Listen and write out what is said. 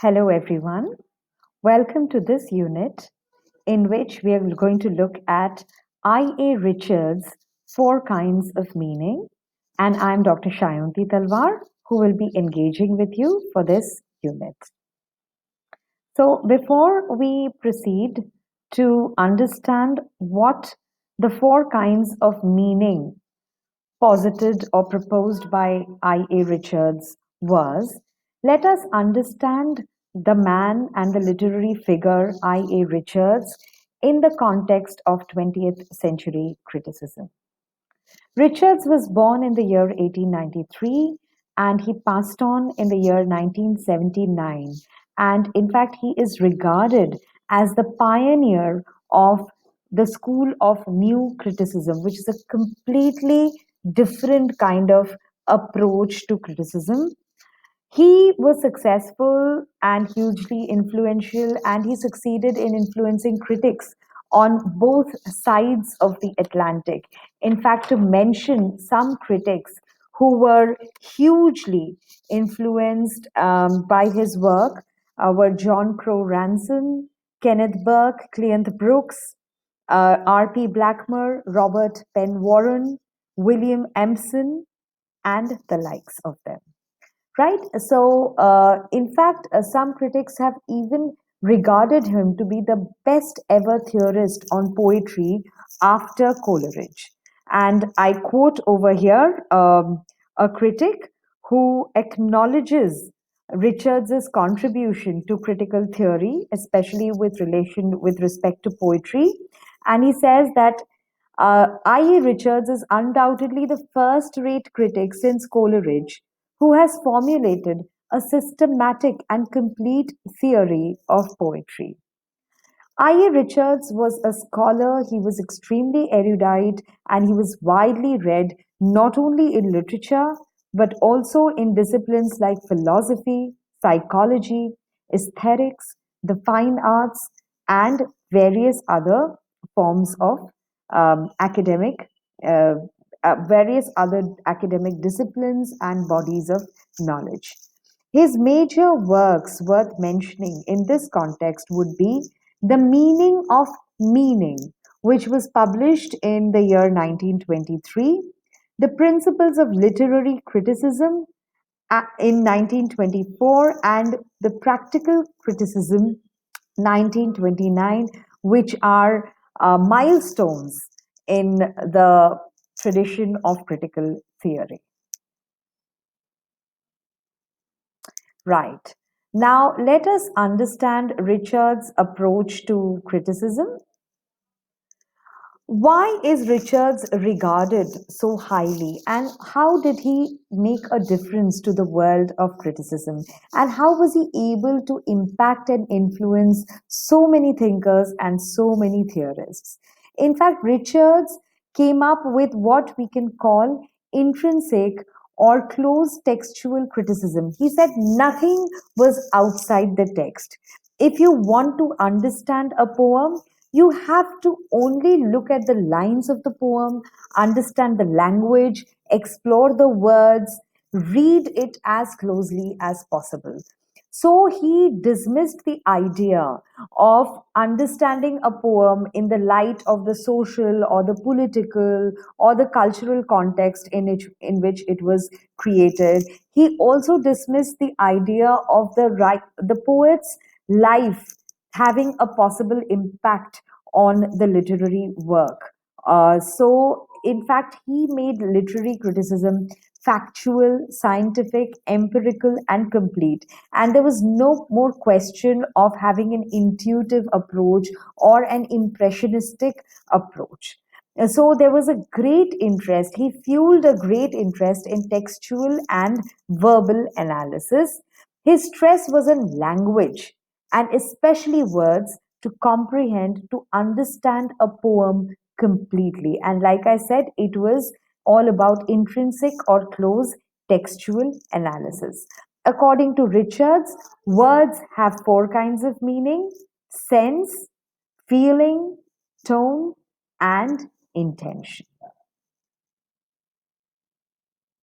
Hello, everyone. Welcome to this unit in which we are going to look at I.A. Richard's Four Kinds of Meaning. And I'm Dr. Shyaonti Talwar, who will be engaging with you for this unit. So, before we proceed to understand what the four kinds of meaning posited or proposed by I.A. Richards was, let us understand the man and the literary figure I.A. Richards in the context of 20th century criticism. Richards was born in the year 1893 and he passed on in the year 1979. And in fact, he is regarded as the pioneer of the school of new criticism, which is a completely different kind of approach to criticism. He was successful and hugely influential, and he succeeded in influencing critics on both sides of the Atlantic. In fact, to mention some critics who were hugely influenced by his work were John Crow Ransom, Kenneth Burke, Cleanth Brooks, R.P. Blackmer, Robert Penn Warren, William Empson, and the likes of them. Right? So, in fact, some critics have even regarded him to be the best ever theorist on poetry after Coleridge. And I quote over here a critic who acknowledges Richards's contribution to critical theory, especially with respect to poetry, and he says that I.E. Richards is undoubtedly the first-rate critic since Coleridge who has formulated a systematic and complete theory of poetry. I.A. Richards was a scholar, he was extremely erudite, and he was widely read not only in literature but also in disciplines like philosophy, psychology, aesthetics, the fine arts, and various other forms of academic, uh, various other academic disciplines and bodies of knowledge. His major works worth mentioning in this context would be The Meaning of Meaning, which was published in the year 1923, The Principles of Literary Criticism in 1924, and The Practical Criticism 1929, which are milestones in the tradition of critical theory. Right. Now, let us understand Richard's approach to criticism. Why is Richards regarded so highly, and how did he make a difference to the world of criticism? And how was he able to impact and influence so many thinkers and so many theorists? In fact, Richards came up with what we can call intrinsic or closed textual criticism. He said nothing was outside the text. If you want to understand a poem, you have to only look at the lines of the poem, understand the language, explore the words, read it as closely as possible. So he dismissed the idea of understanding a poem in the light of the social or the political or the cultural context in which it was created. He also dismissed the idea of the poet's life having a possible impact on the literary work. In fact, he made literary criticism factual, scientific, empirical, and complete. And there was no more question of having an intuitive approach or an impressionistic approach. So there was a great interest. He fueled a great interest in textual and verbal analysis. His stress was on language and especially words to comprehend, to understand a poem completely. And like I said, it was all about intrinsic or close textual analysis. According to Richards, words have four kinds of meaning: sense, feeling, tone, and intention.